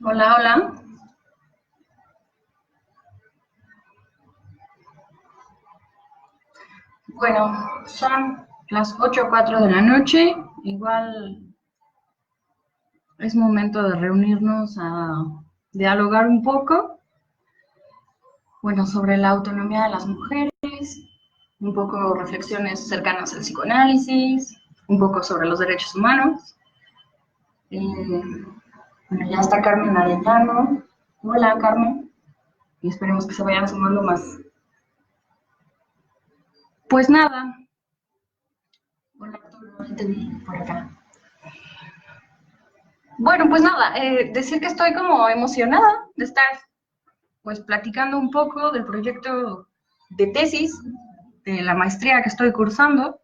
Hola, hola. Bueno, son las 8:04 de la noche. Igual es momento de reunirnos a dialogar un poco, bueno, sobre la autonomía de las mujeres, un poco reflexiones cercanas al psicoanálisis, un poco sobre los derechos humanos. Bueno, ya está Carmen Arellano. Hola, Carmen. Y esperemos que se vayan sumando más. Pues nada. Hola, Arturo, ya te vi por acá. Bueno, pues nada, decir que estoy como emocionada de estar pues platicando un poco del proyecto de tesis, de la maestría que estoy cursando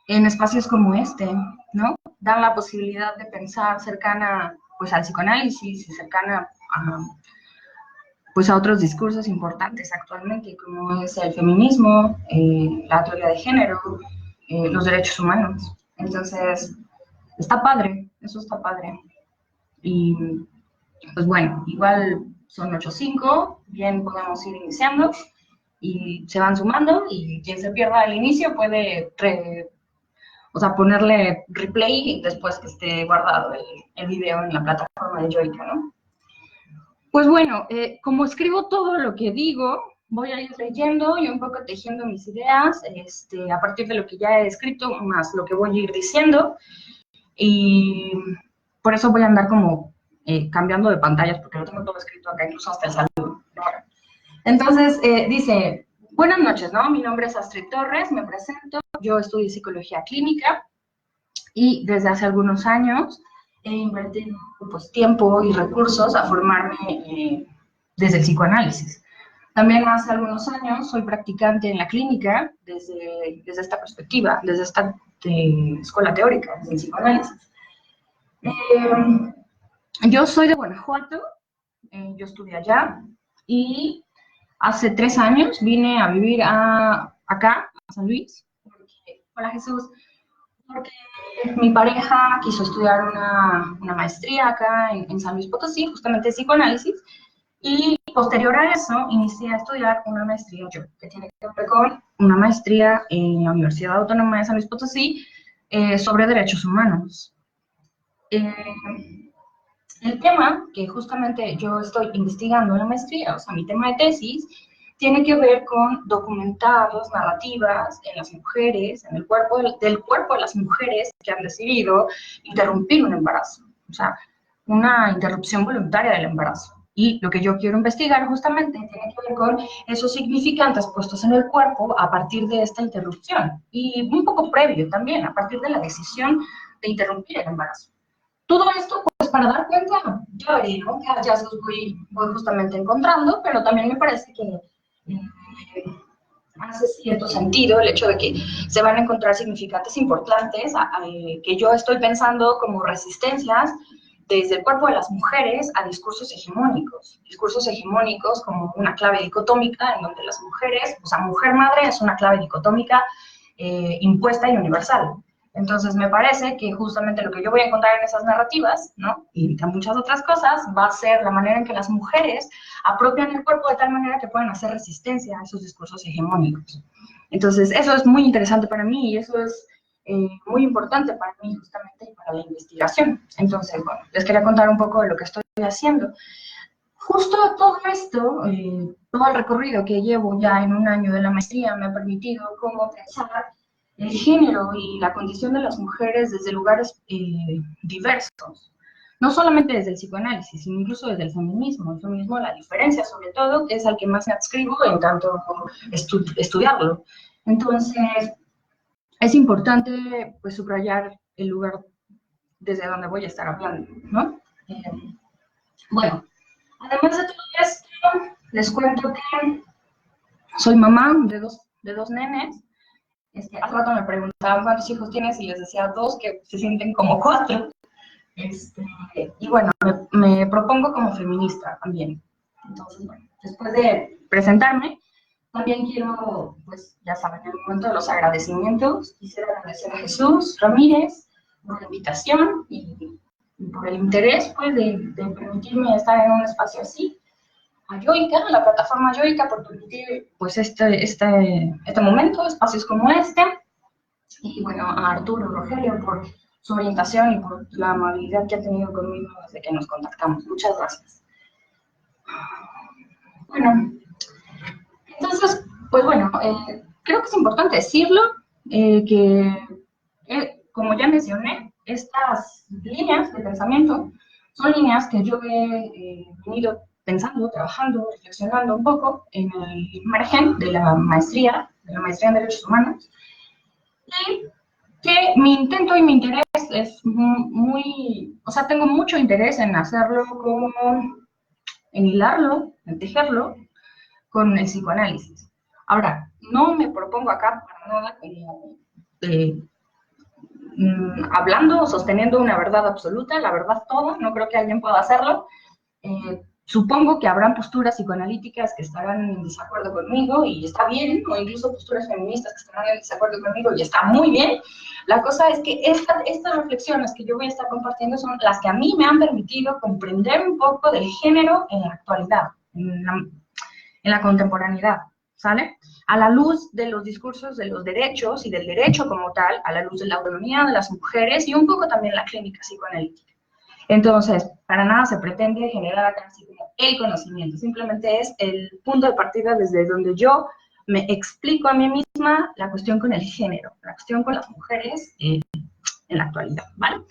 en espacios como este, ¿no? Dan la posibilidad de pensar cercana pues al psicoanálisis y cercana a, pues a otros discursos importantes actualmente, como es el feminismo, la teoría de género, los derechos humanos. Entonces, está padre, eso está padre. Y pues bueno, igual son 8:05, bien podemos ir iniciando y se van sumando y quien se pierda al inicio puede ponerle replay después que esté guardado el video en la plataforma de Joica, ¿no? Pues bueno, como escribo todo lo que digo, voy a ir leyendo y un poco tejiendo mis ideas a partir de lo que ya he escrito, más lo que voy a ir diciendo. Y por eso voy a andar como cambiando de pantallas, porque lo tengo todo escrito acá, incluso hasta el saludo. Entonces, dice, buenas noches, ¿no? Mi nombre es Astrid Torres, me presento, yo estudio psicología clínica y desde hace algunos años he invertido pues, tiempo y recursos a formarme desde el psicoanálisis. También hace algunos años soy practicante en la clínica desde esta perspectiva, desde esta escuela teórica del psicoanálisis. Yo soy de Guanajuato, yo estudié allá y hace 3 años vine a vivir acá, a San Luis. Hola Jesús, porque mi pareja quiso estudiar una maestría acá en San Luis Potosí, justamente de psicoanálisis, y posterior a eso inicié a estudiar una maestría yo, que tiene que ver con una maestría en la Universidad Autónoma de San Luis Potosí sobre derechos humanos. El tema que justamente yo estoy investigando en la maestría, o sea, mi tema de tesis, tiene que ver con documentados, narrativas en las mujeres, en el cuerpo del cuerpo de las mujeres que han decidido interrumpir un embarazo, o sea, una interrupción voluntaria del embarazo. Y lo que yo quiero investigar justamente tiene que ver con esos significantes puestos en el cuerpo a partir de esta interrupción y un poco previo también, a partir de la decisión de interrumpir el embarazo. Todo esto, pues, para dar cuenta, ya veré, ¿no? Qué hallazgos voy justamente encontrando, pero también me parece que hace cierto sentido el hecho de que se van a encontrar significantes importantes que yo estoy pensando como resistencias desde el cuerpo de las mujeres a discursos hegemónicos como una clave dicotómica en donde las mujeres, o sea, mujer-madre es una clave dicotómica impuesta y universal. Entonces, me parece que justamente lo que yo voy a encontrar en esas narrativas, ¿no? Y en muchas otras cosas, va a ser la manera en que las mujeres apropian el cuerpo de tal manera que puedan hacer resistencia a esos discursos hegemónicos. Entonces, eso es muy interesante para mí y eso es muy importante para mí justamente y para la investigación. Entonces, bueno, les quería contar un poco de lo que estoy haciendo. Justo todo esto, todo el recorrido que llevo ya en un año de la maestría me ha permitido como pensar el género y la condición de las mujeres desde lugares diversos. No solamente desde el psicoanálisis, sino incluso desde el feminismo. El feminismo, la diferencia sobre todo, que es al que más me adscribo en tanto estudiarlo. Entonces, es importante pues subrayar el lugar desde donde voy a estar hablando, ¿no? Bueno, además de todo esto, les cuento que soy mamá de dos nenes. Hace rato me preguntaban cuántos hijos tienes y les decía 2, que se sienten como 4. Y bueno, me propongo como feminista también. Entonces, bueno, después de presentarme, también quiero, pues ya saben, en el momento de los agradecimientos, quisiera agradecer a Jesús Ramírez por la invitación y por el interés pues, de permitirme estar en un espacio así, a Yoica, a la plataforma Yoica, por permitir pues, este momento, espacios como este, y bueno, a Arturo Rogelio por su orientación y por la amabilidad que ha tenido conmigo desde que nos contactamos. Muchas gracias. Bueno, entonces, pues bueno, creo que es importante decirlo, que como ya mencioné, estas líneas de pensamiento son líneas que yo he venido pensando, trabajando, reflexionando un poco en el margen de la maestría en Derechos Humanos, y que mi intento y mi interés es muy, o sea, tengo mucho interés en hacerlo como, en hilarlo, en tejerlo con el psicoanálisis. Ahora, no me propongo acá para nada como hablando o sosteniendo una verdad absoluta, la verdad toda, no creo que alguien pueda hacerlo. Supongo que habrán posturas psicoanalíticas que estarán en desacuerdo conmigo y está bien, o incluso posturas feministas que estarán en desacuerdo conmigo y está muy bien. La cosa es que estas reflexiones que yo voy a estar compartiendo son las que a mí me han permitido comprender un poco del género en la actualidad, en la contemporaneidad, ¿sale? A la luz de los discursos de los derechos y del derecho como tal, a la luz de la autonomía de las mujeres y un poco también la clínica psicoanalítica. Entonces, para nada se pretende generar acá así como el conocimiento, simplemente es el punto de partida desde donde yo me explico a mí misma la cuestión con el género, la cuestión con las mujeres en la actualidad, ¿vale?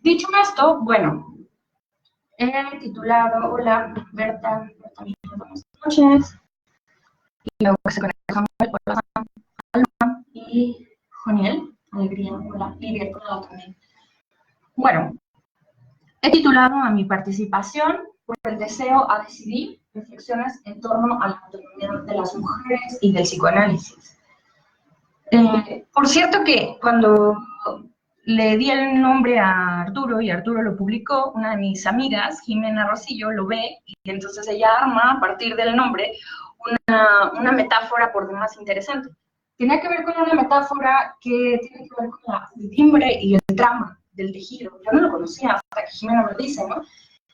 Dicho esto, bueno, he titulado, hola, Berta, buenas noches, y luego se conecta Samuel, hola, Alma, y Joniel, alegría, hola, Lidia, hola también. Bueno, he titulado a mi participación por el deseo a decidir, reflexiones en torno a la autonomía de las mujeres y del psicoanálisis. Por cierto que cuando le di el nombre a Arturo y Arturo lo publicó, una de mis amigas, Jimena Rosillo, lo ve y entonces ella arma a partir del nombre una metáfora por demás interesante. Tenía que ver con una metáfora que tiene que ver con la timbre y el trama del tejido. Yo no lo conocía hasta que Jimena me lo dice, ¿no?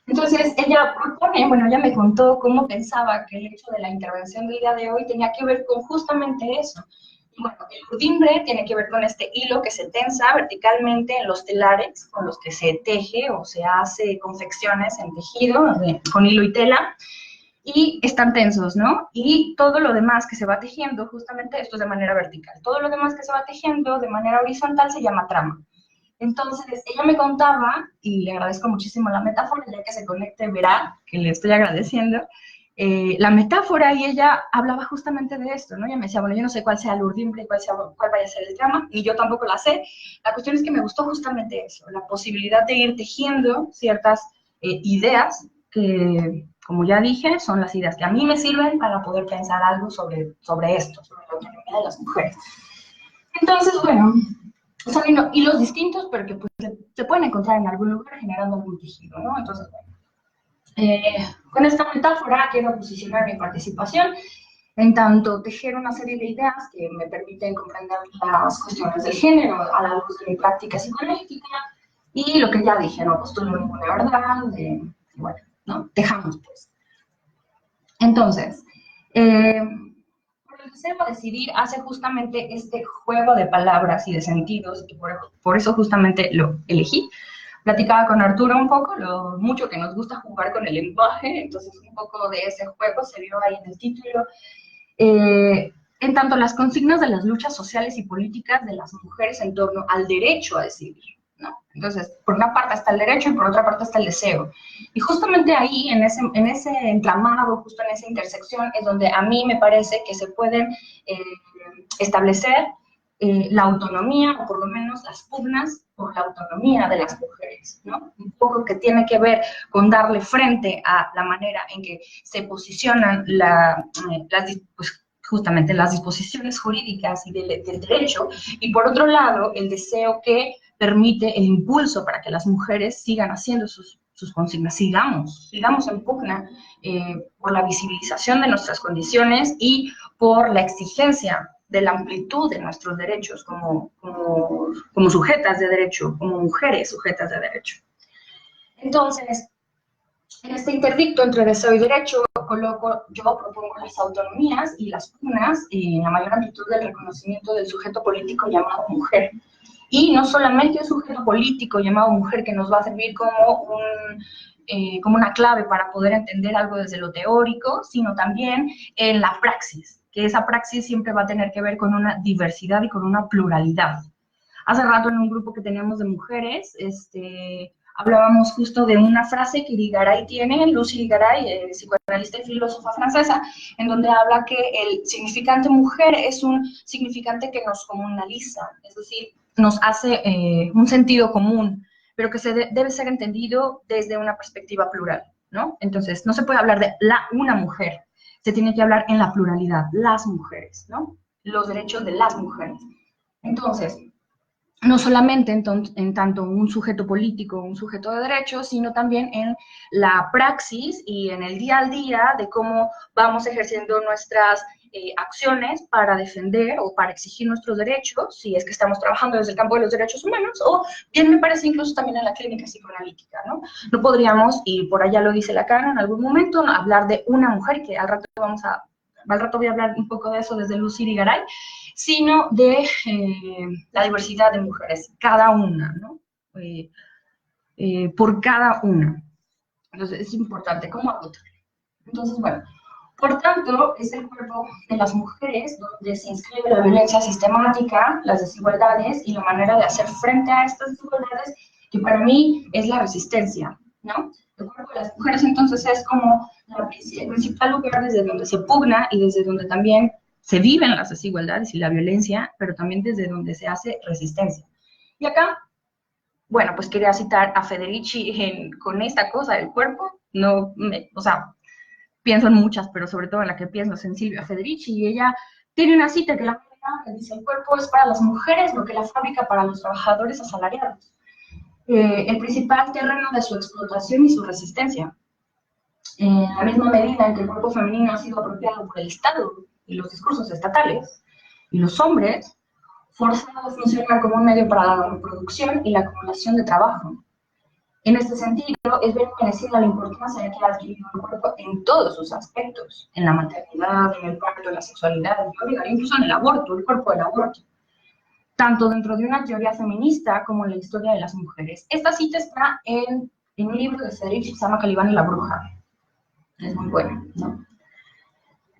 Entonces ella propone, bueno, ella me contó cómo pensaba que el hecho de la intervención del día de hoy tenía que ver con justamente eso. Y bueno, el timbre tiene que ver con este hilo que se tensa verticalmente en los telares con los que se teje o se hace confecciones en tejido con hilo y tela, y están tensos, ¿no? Y todo lo demás que se va tejiendo, justamente esto es de manera vertical, todo lo demás que se va tejiendo de manera horizontal se llama trama. Entonces, ella me contaba, y le agradezco muchísimo la metáfora, ya que se conecte verá que le estoy agradeciendo, la metáfora, y ella hablaba justamente de esto, ¿no? Ella me decía, bueno, yo no sé cuál sea el urdimbre, cuál vaya a ser el trama, y yo tampoco la sé. La cuestión es que me gustó justamente eso, la posibilidad de ir tejiendo ciertas ideas que, como ya dije, son las ideas que a mí me sirven para poder pensar algo sobre esto, sobre la autonomía de las mujeres. Entonces, bueno, son hilos distintos, pero que pues, se pueden encontrar en algún lugar generando algún tejido, ¿no? Entonces, bueno, con esta metáfora quiero posicionar mi participación en tanto tejer una serie de ideas que me permiten comprender las cuestiones del género a la luz de mi práctica psicoanalítica y lo que ya dije, no postulo ninguna verdad, bueno, no, tejamos pues. Entonces, por el deseo de decidir hace justamente este juego de palabras y de sentidos, y por eso justamente lo elegí. Platicaba con Arturo un poco, lo mucho que nos gusta jugar con el lenguaje, entonces un poco de ese juego se vio ahí en el título. En tanto las consignas de las luchas sociales y políticas de las mujeres en torno al derecho a decidir, ¿no? Entonces, por una parte está el derecho y por otra parte está el deseo. Y justamente ahí, en ese entramado, justo en esa intersección, es donde a mí me parece que se pueden establecer la autonomía, o por lo menos las pugnas por la autonomía de las mujeres, ¿no? Un poco que tiene que ver con darle frente a la manera en que se posicionan pues, justamente las disposiciones jurídicas y del derecho, y por otro lado, el deseo que permite el impulso para que las mujeres sigan haciendo sus consignas, sigamos en pugna por la visibilización de nuestras condiciones y por la exigencia de la amplitud de nuestros derechos como sujetas de derecho, como mujeres sujetas de derecho. Entonces, en este interdicto entre deseo y derecho, yo propongo las autonomías y las pugnas en la mayor amplitud del reconocimiento del sujeto político llamado mujer. Y no solamente un sujeto político llamado mujer que nos va a servir como una clave para poder entender algo desde lo teórico, sino también en la praxis, que esa praxis siempre va a tener que ver con una diversidad y con una pluralidad. Hace rato en un grupo que teníamos de mujeres, hablábamos justo de una frase que Irigaray tiene, Lucy Irigaray, psicoanalista y filósofa francesa, en donde habla que el significante mujer es un significante que nos comunaliza, es decir, nos hace un sentido común, pero que debe ser entendido desde una perspectiva plural, ¿no? Entonces, no se puede hablar de una mujer, se tiene que hablar en la pluralidad, las mujeres, ¿no? Los derechos de las mujeres. Entonces, no solamente en tanto un sujeto político, un sujeto de derechos, sino también en la praxis y en el día al día de cómo vamos ejerciendo nuestras acciones para defender o para exigir nuestros derechos, si es que estamos trabajando desde el campo de los derechos humanos, o bien me parece incluso también en la clínica psicoanalítica, ¿no? No podríamos, y por allá lo dice Lacan en algún momento, ¿no?, hablar de una mujer, que al rato voy a hablar un poco de eso desde Lucy Irigaray, sino de la diversidad de mujeres, cada una, ¿no? Por cada una. Entonces, es importante cómo agotar. Entonces, bueno, por tanto, es el cuerpo de las mujeres donde se inscribe la violencia sistemática, las desigualdades y la manera de hacer frente a estas desigualdades, que para mí es la resistencia, ¿no? El cuerpo de las mujeres, entonces, es como el principal lugar desde donde se pugna y desde donde también se viven las desigualdades y la violencia, pero también desde donde se hace resistencia. Y acá, bueno, pues quería citar a Federici con esta cosa del cuerpo, o sea, pienso en muchas, pero sobre todo en la que pienso es en Silvia Federici, y ella tiene una cita que dice: el cuerpo es para las mujeres lo que la fábrica para los trabajadores asalariados, el principal terreno de su explotación y su resistencia. En la misma medida en que el cuerpo femenino ha sido apropiado por el Estado y los discursos estatales, y los hombres, forzados a funcionar como un medio para la reproducción y la acumulación de trabajo. En este sentido, es bien merecida la importancia que ha adquirido el cuerpo en todos sus aspectos, en la maternidad, en el parto, en la sexualidad, incluso en el aborto, el cuerpo del aborto, tanto dentro de una teoría feminista como en la historia de las mujeres. Esta cita está en un libro de Federici que se llama Calibán y la bruja. Es muy bueno, ¿no?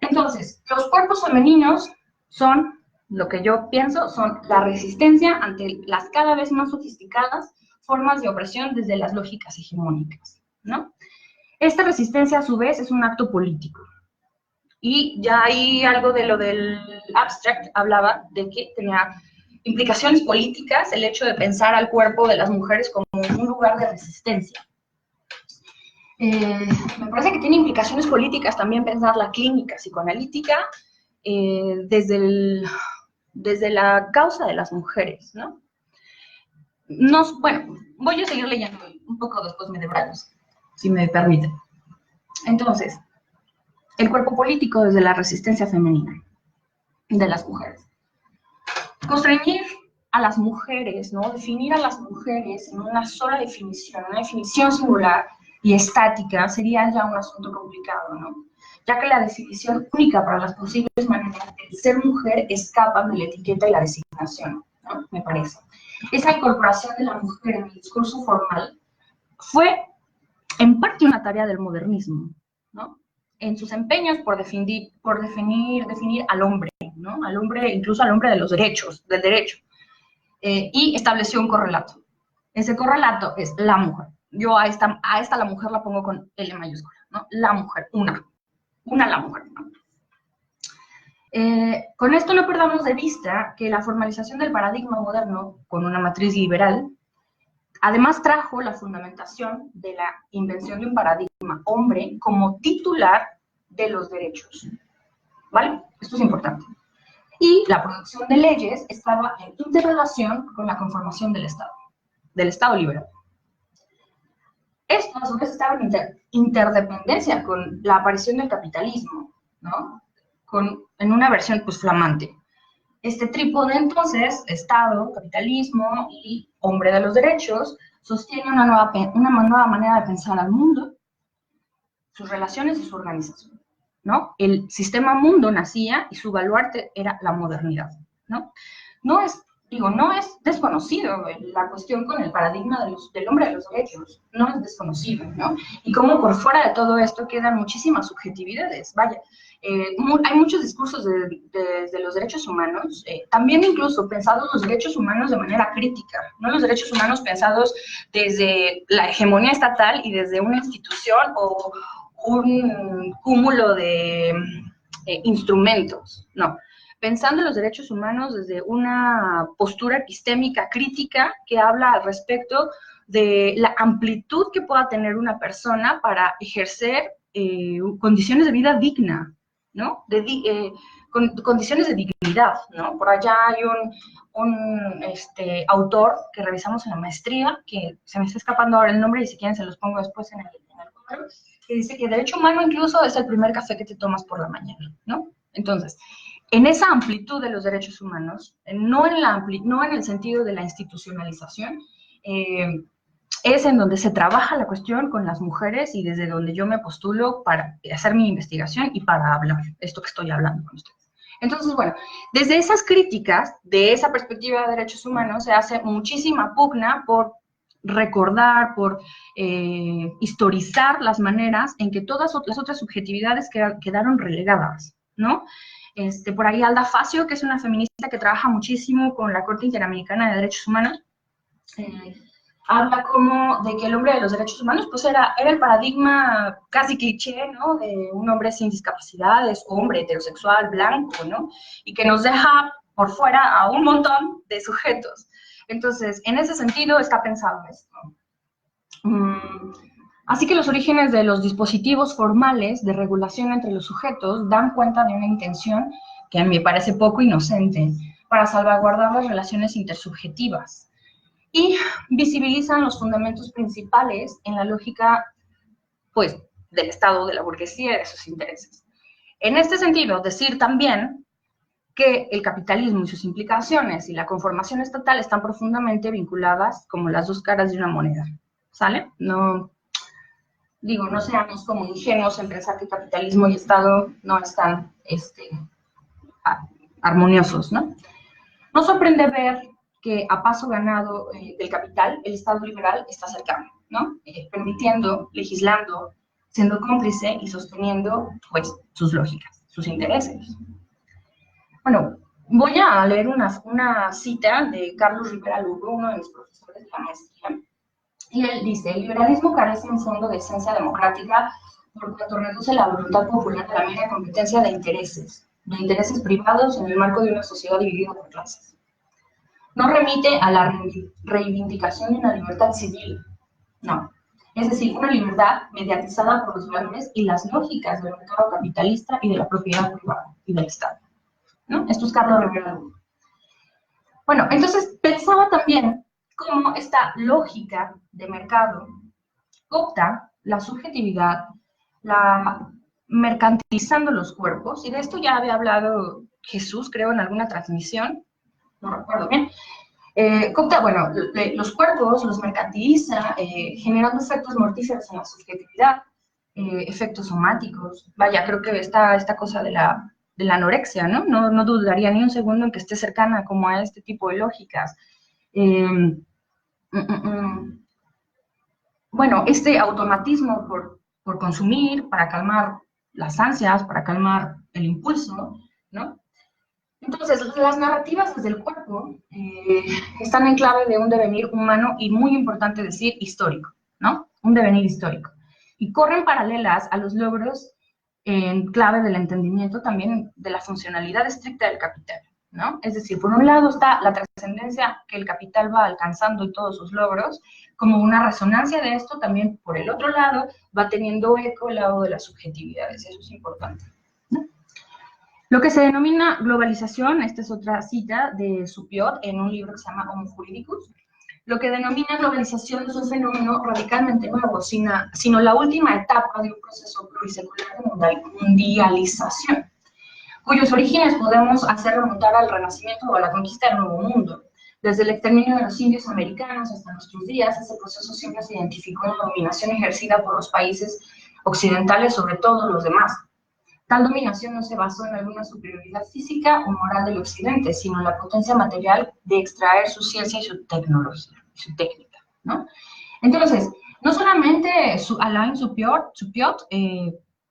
Entonces, los cuerpos femeninos son, lo que yo pienso, son la resistencia ante las cada vez más sofisticadas formas de opresión desde las lógicas hegemónicas, ¿no? Esta resistencia, a su vez, es un acto político. Y ya ahí algo de lo del abstract hablaba de que tenía implicaciones políticas el hecho de pensar al cuerpo de las mujeres como un lugar de resistencia. Me parece que tiene implicaciones políticas también pensar la clínica psicoanalítica desde la causa de las mujeres, ¿no? Bueno, voy a seguir leyendo un poco después me debrayos, si me permite. Entonces, el cuerpo político desde la resistencia femenina de las mujeres. Constreñir a las mujeres, ¿no? Definir a las mujeres en una sola definición, una definición singular y estática, sería ya un asunto complicado, ¿no? Ya que la definición única para las posibles maneras de ser mujer escapa de la etiqueta y la designación, ¿no? Me parece. Esa incorporación de la mujer en el discurso formal fue en parte una tarea del modernismo, ¿no? En sus empeños por definir al hombre, ¿no? Al hombre, incluso al hombre de los derechos, del derecho, y estableció un correlato. Ese correlato es la mujer. Yo a esta la mujer la pongo con L mayúscula, ¿no? La mujer, una la mujer, ¿no? Con esto no perdamos de vista que la formalización del paradigma moderno con una matriz liberal además trajo la fundamentación de la invención de un paradigma hombre como titular de los derechos, ¿vale? Esto es importante. Y la producción de leyes estaba en interrelación con la conformación del Estado liberal. Esto, a su vez, estaba en interdependencia con la aparición del capitalismo, ¿no? En una versión, pues, flamante. Este trípode, entonces, Estado, capitalismo y hombre de los derechos, sostiene una nueva manera de pensar al mundo, sus relaciones y su organización, ¿no? El sistema mundo nacía y su baluarte era la modernidad, ¿no? No es desconocido la cuestión con el paradigma del hombre de los derechos, no es desconocido, ¿no? Y como por fuera de todo esto quedan muchísimas subjetividades, vaya. Hay muchos discursos de los derechos humanos, también incluso pensados los derechos humanos de manera crítica, no los derechos humanos pensados desde la hegemonía estatal y desde una institución o un cúmulo de instrumentos, no. Pensando en los derechos humanos desde una postura epistémica crítica que habla al respecto de la amplitud que pueda tener una persona para ejercer condiciones de vida digna, ¿no? Condiciones de dignidad, ¿no? Por allá hay un autor que revisamos en la maestría, que se me está escapando ahora el nombre y si quieren se los pongo después en el cuadro, que dice que el derecho humano incluso es el primer café que te tomas por la mañana, ¿no? Entonces, en esa amplitud de los derechos humanos, no en el sentido de la institucionalización, es en donde se trabaja la cuestión con las mujeres y desde donde yo me postulo para hacer mi investigación y para hablar esto que estoy hablando con ustedes. Entonces, bueno, desde esas críticas, de esa perspectiva de derechos humanos, se hace muchísima pugna por recordar, por historizar las maneras en que todas las otras subjetividades quedaron relegadas, ¿no? Por ahí Alda Facio, que es una feminista que trabaja muchísimo con la Corte Interamericana de Derechos Humanos, habla como de que el hombre de los derechos humanos pues era el paradigma casi cliché, ¿no? De un hombre sin discapacidades, hombre heterosexual, blanco, ¿no? Y que nos deja por fuera a un montón de sujetos. Entonces, en ese sentido está pensado esto. Así que los orígenes de los dispositivos formales de regulación entre los sujetos dan cuenta de una intención que a mí me parece poco inocente para salvaguardar las relaciones intersubjetivas y visibilizan los fundamentos principales en la lógica, pues, del Estado, de la burguesía y de sus intereses. En este sentido, decir también que el capitalismo y sus implicaciones y la conformación estatal están profundamente vinculadas como las dos caras de una moneda, ¿sale? No seamos como ingenuos en pensar que capitalismo y Estado no están armoniosos, ¿no? No sorprende ver que a paso ganado del capital, el Estado liberal está cercano, ¿no? Permitiendo, legislando, siendo cómplice y sosteniendo, pues, sus lógicas, sus intereses. Bueno, voy a leer una cita de Carlos Rivera Lugo, uno de mis profesores de la maestría, y él dice: el liberalismo carece en fondo de esencia democrática por cuanto reduce la voluntad popular a la mera competencia de intereses privados en el marco de una sociedad dividida por clases. No remite a la reivindicación de una libertad civil, no. Es decir, una libertad mediatizada por los valores y las lógicas del mercado capitalista y de la propiedad privada y del Estado, ¿no? Esto es Carlos Rivera Lugo. Bueno, entonces pensaba también cómo esta lógica de mercado opta la subjetividad, mercantilizando los cuerpos, y de esto ya había hablado Jesús, creo, en alguna transmisión, no recuerdo bien. Los cuerpos los mercantiliza, generando efectos mortíferos en la subjetividad, efectos somáticos. Vaya, creo que esta cosa de la anorexia, ¿no? No dudaría ni un segundo en que esté cercana como a este tipo de lógicas. Bueno, este automatismo por consumir, para calmar las ansias, para calmar el impulso, ¿no? Entonces, las narrativas desde el cuerpo están en clave de un devenir humano y, muy importante decir, histórico, ¿no? Un devenir histórico. Y corren paralelas a los logros en clave del entendimiento también de la funcionalidad estricta del capital, ¿no? Es decir, por un lado está la trascendencia que el capital va alcanzando y todos sus logros, como una resonancia de esto, también por el otro lado va teniendo eco el lado de las subjetividades, eso es importante. Lo que se denomina globalización, esta es otra cita de Supiot en un libro que se llama Homo Juridicus, lo que denomina globalización es un fenómeno radicalmente nuevo, sino la última etapa de un proceso plurisecular de mundialización, cuyos orígenes podemos hacer remontar al Renacimiento o a la conquista del Nuevo Mundo, Desde el exterminio de los indios americanos hasta nuestros días, ese proceso siempre se identificó en la dominación ejercida por los países occidentales sobre todos los demás. Tal dominación no se basó en alguna superioridad física o moral del occidente, sino en la potencia material de extraer su ciencia y su tecnología, su técnica, ¿no? Entonces, no solamente Alain Supiot,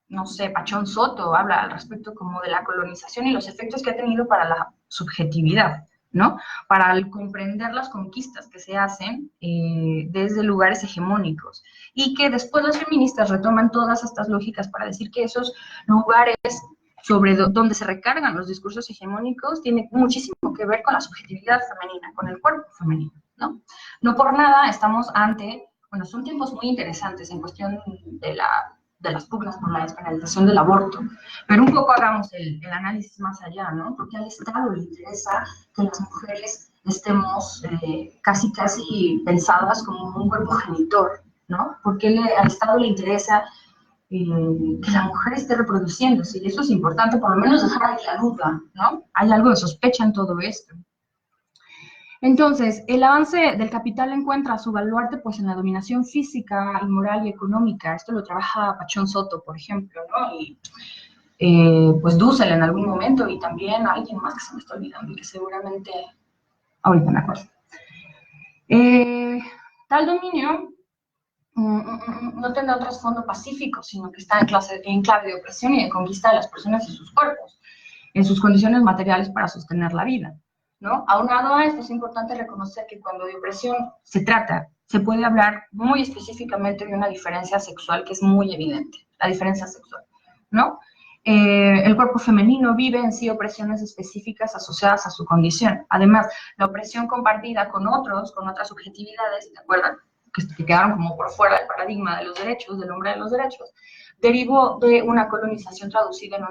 no sé, Pachón Soto habla al respecto como de la colonización y los efectos que ha tenido para la subjetividad, ¿no? Para comprender las conquistas que se hacen desde lugares hegemónicos y que después las feministas retoman todas estas lógicas para decir que esos lugares sobre donde se recargan los discursos hegemónicos tienen muchísimo que ver con la subjetividad femenina, con el cuerpo femenino, ¿no? No por nada estamos ante, bueno, son tiempos muy interesantes en cuestión de las pugnas por la despenalización del aborto, pero un poco hagamos el análisis más allá, ¿no? Porque al Estado le interesa que las mujeres estemos casi pensadas como un cuerpo genitor, ¿no? Porque al Estado le interesa que la mujer esté reproduciéndose, y eso es importante, por lo menos dejar ahí la duda, ¿no? Hay algo de sospecha en todo esto. Entonces, el avance del capital encuentra su baluarte pues en la dominación física, moral y económica. Esto lo trabaja Pachón Soto, por ejemplo, ¿no? Y pues Dussel en algún momento, y también alguien más que se me está olvidando y que seguramente ahorita me acuerdo. Tal dominio no tendrá un trasfondo pacífico, sino que está en clave de opresión y de conquista de las personas y sus cuerpos, en sus condiciones materiales para sostener la vida, ¿no? Aunado a esto, es importante reconocer que cuando de opresión se trata, se puede hablar muy específicamente de una diferencia sexual que es muy evidente, la diferencia sexual, ¿no? El cuerpo femenino vive en sí opresiones específicas asociadas a su condición. Además, la opresión compartida con otras subjetividades, ¿de acuerdo?, que quedaron como por fuera del paradigma de los derechos, del hombre de los derechos, derivó de una colonización traducida en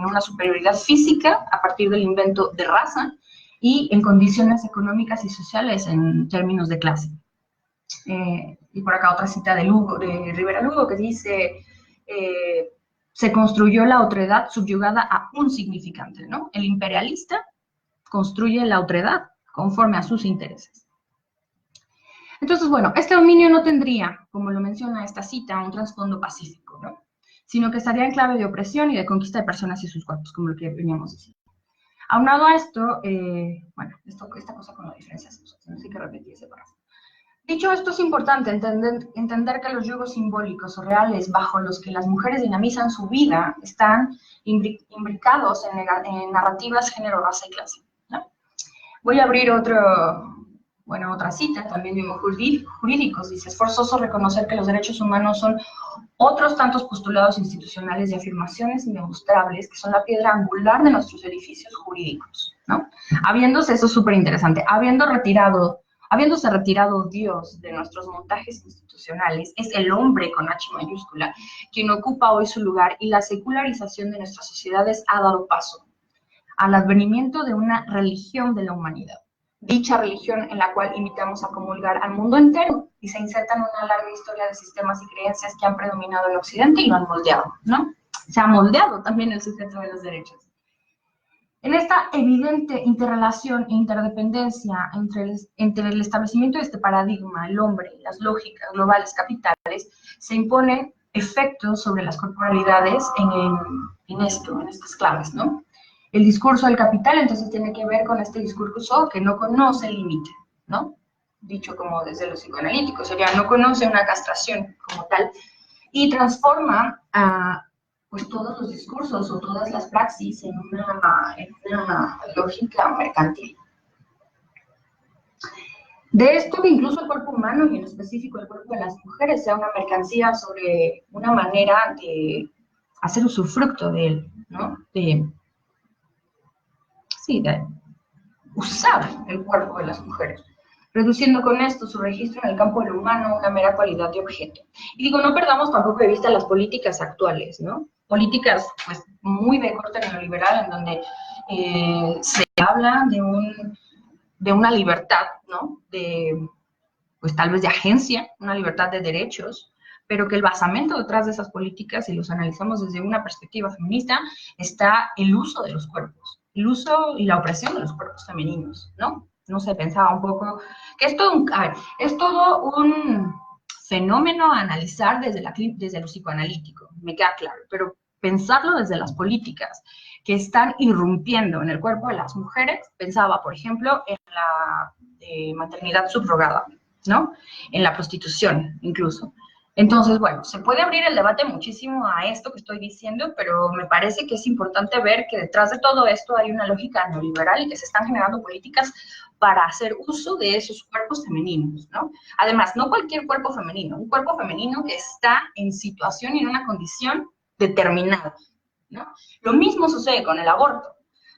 una superioridad física a partir del invento de raza y en condiciones económicas y sociales en términos de clase. Y por acá otra cita de Rivera Lugo, que dice, se construyó la otredad subyugada a un significante, ¿no? El imperialista construye la otredad conforme a sus intereses. Entonces, bueno, este dominio no tendría, como lo menciona esta cita, un trasfondo pacífico, ¿no? Sino que estaría en clave de opresión y de conquista de personas y sus cuerpos, como lo que veníamos diciendo. Aunado a esto, bueno, esta cosa con la diferencia sexual, no sé qué repetir ese párrafo. Dicho esto, es importante entender que los yugos simbólicos o reales bajo los que las mujeres dinamizan su vida están imbricados en narrativas género, raza y clase, ¿no? Voy a abrir otra cita también de jurídicos. Dice, es forzoso reconocer que los derechos humanos son otros tantos postulados institucionales y afirmaciones indemostrables que son la piedra angular de nuestros edificios jurídicos, ¿no? Eso es súper interesante, habiéndose retirado Dios de nuestros montajes institucionales, es el hombre con H mayúscula quien ocupa hoy su lugar, y la secularización de nuestras sociedades ha dado paso al advenimiento de una religión de la humanidad. Dicha religión en la cual invitamos a comulgar al mundo entero y se inserta en una larga historia de sistemas y creencias que han predominado en Occidente y lo han moldeado, ¿no? Se ha moldeado también el sujeto de los derechos. En esta evidente interrelación e interdependencia entre el establecimiento de este paradigma, el hombre y las lógicas globales capitales, se imponen efectos sobre las corporalidades en estas claves, ¿no? El discurso del capital, entonces, tiene que ver con este discurso que no conoce el límite, ¿no? Dicho como desde los psicoanalíticos, sería, no conoce una castración como tal, y transforma pues todos los discursos o todas las praxis en una lógica mercantil. De esto que incluso el cuerpo humano, y en específico el cuerpo de las mujeres, sea una mercancía sobre una manera de hacer usufructo de él, ¿no? De usar el cuerpo de las mujeres, reduciendo con esto su registro en el campo de lo humano a una mera cualidad de objeto. Y digo, no perdamos tampoco de vista las políticas actuales, ¿no? Políticas pues muy de corte neoliberal, en donde se habla de una libertad, ¿no? Pues tal vez de agencia, una libertad de derechos, pero que el basamento detrás de esas políticas, si los analizamos desde una perspectiva feminista, está el uso de los cuerpos, el uso y la opresión de los cuerpos femeninos, ¿no? no sé, pensaba un poco que es todo a ver, es todo un fenómeno a analizar desde lo psicoanalítico, me queda claro, pero pensarlo desde las políticas que están irrumpiendo en el cuerpo de las mujeres, pensaba, por ejemplo, en la maternidad subrogada, ¿no? En la prostitución, incluso. Entonces, bueno, se puede abrir el debate muchísimo a esto que estoy diciendo, pero me parece que es importante ver que detrás de todo esto hay una lógica neoliberal y que se están generando políticas para hacer uso de esos cuerpos femeninos, ¿no? Además, no cualquier cuerpo femenino, un cuerpo femenino que está en situación y en una condición determinada, ¿no? Lo mismo sucede con el aborto,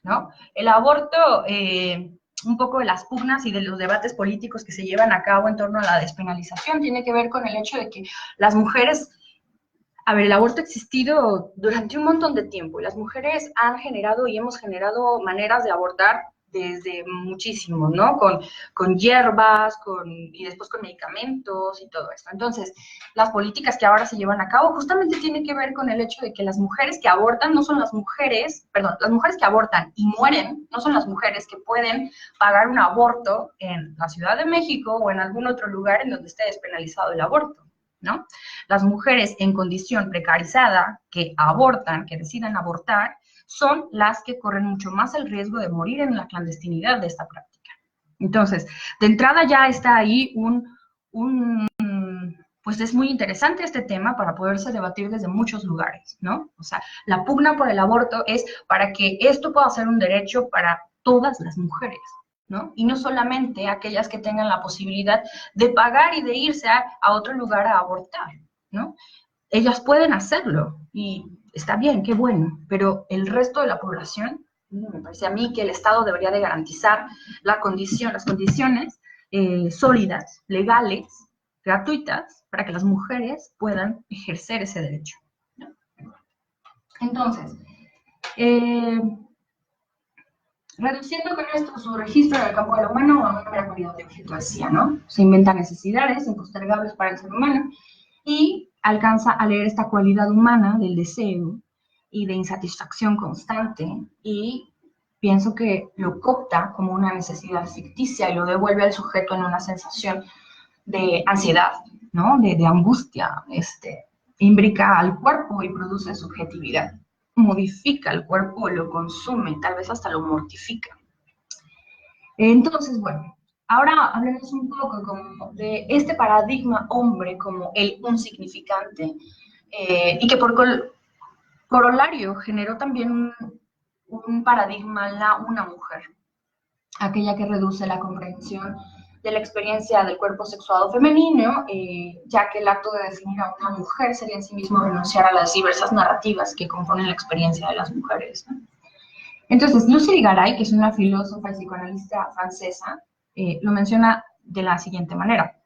¿no? El aborto, un poco de las pugnas y de los debates políticos que se llevan a cabo en torno a la despenalización, tiene que ver con el hecho de que las mujeres, a ver, el aborto ha existido durante un montón de tiempo y las mujeres han generado y hemos generado maneras de abortar desde muchísimo, ¿no? Con hierbas, y después con medicamentos y todo esto. Entonces, las políticas que ahora se llevan a cabo justamente tienen que ver con el hecho de que las mujeres que abortan no son las mujeres, perdón, las mujeres que abortan y mueren no son las mujeres que pueden pagar un aborto en la Ciudad de México o en algún otro lugar en donde esté despenalizado el aborto, ¿no? Las mujeres en condición precarizada que abortan, que deciden abortar, son las que corren mucho más el riesgo de morir en la clandestinidad de esta práctica. Entonces, de entrada ya está ahí pues es muy interesante este tema para poderse debatir desde muchos lugares, ¿no? O sea, la pugna por el aborto es para que esto pueda ser un derecho para todas las mujeres, ¿no? Y no solamente aquellas que tengan la posibilidad de pagar y de irse a otro lugar a abortar, ¿no? Ellas pueden hacerlo y está bien, qué bueno, pero el resto de la población, me parece a mí que el Estado debería de garantizar las condiciones sólidas, legales, gratuitas, para que las mujeres puedan ejercer ese derecho, ¿no? Entonces, reduciendo con esto su registro en el campo de lo humano a una gran variedad de objetuación, ¿no? Se inventan necesidades impostergables para el ser humano y alcanza a leer esta cualidad humana del deseo y de insatisfacción constante y pienso que lo coopta como una necesidad ficticia y lo devuelve al sujeto en una sensación de ansiedad, ¿no? De angustia, imbrica al cuerpo y produce subjetividad, modifica el cuerpo, lo consume, tal vez hasta lo mortifica. Entonces, bueno, ahora hablemos un poco como de este paradigma hombre como el insignificante y que por corolario generó también un paradigma una mujer, aquella que reduce la comprensión de la experiencia del cuerpo sexuado femenino, ya que el acto de definir a una mujer sería en sí mismo renunciar a las diversas narrativas que componen la experiencia de las mujeres, ¿no? Entonces, Lucy Garay, que es una filósofa y psicoanalista francesa, lo menciona de la siguiente manera.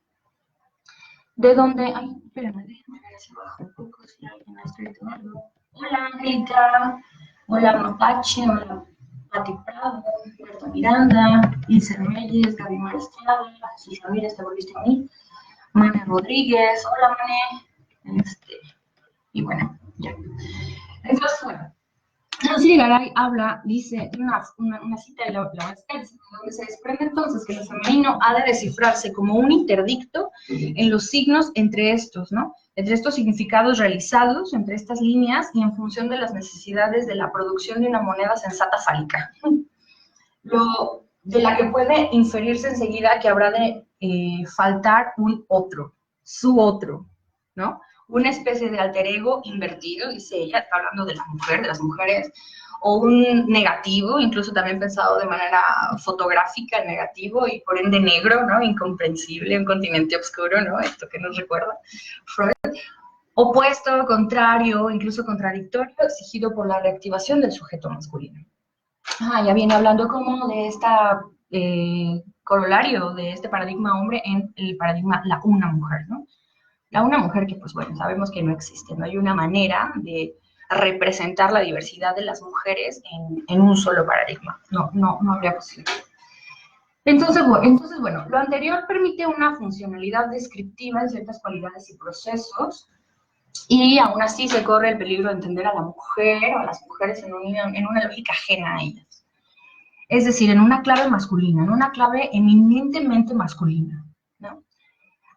De donde... Ay, espérame, déjame ver hacia abajo un poco si alguien ha escrito algo. Hola, Angélica. Hola, Mapache. Hola, Pati Prado. Berta Miranda. Ilse Reyes. Gaby Maestrada. Jesús Ramírez, te volviste a unir. Mane Rodríguez. Hola, Mane. Y bueno, ya. Entonces, bueno. Lucy Garay habla, dice, una cita de la Spencer, donde se desprende entonces que lo femenino ha de descifrarse como un interdicto en los signos entre estos, ¿no? Entre estos significados realizados, entre estas líneas y en función de las necesidades de la producción de una moneda sensata fálica. De la que puede inferirse enseguida que habrá de faltar un otro, su otro, ¿no? Una especie de alter ego invertido, dice ella, está hablando de la mujer, de las mujeres, o un negativo, incluso también pensado de manera fotográfica, el negativo, y por ende negro, ¿no? Incomprensible, un continente oscuro, ¿no? Esto que nos recuerda Freud. Opuesto, contrario, incluso contradictorio, exigido por la reactivación del sujeto masculino. Ya viene hablando como de esta corolario de este paradigma hombre en el paradigma la una mujer, ¿no? La una mujer que, pues bueno, sabemos que no existe, no hay una manera de representar la diversidad de las mujeres en un solo paradigma, no habría posibilidad. Entonces, bueno, lo anterior permite una funcionalidad descriptiva en ciertas cualidades y procesos, y aún así se corre el peligro de entender a la mujer o a las mujeres en una lógica ajena a ellas. Es decir, en una clave masculina, en una clave eminentemente masculina, ¿no?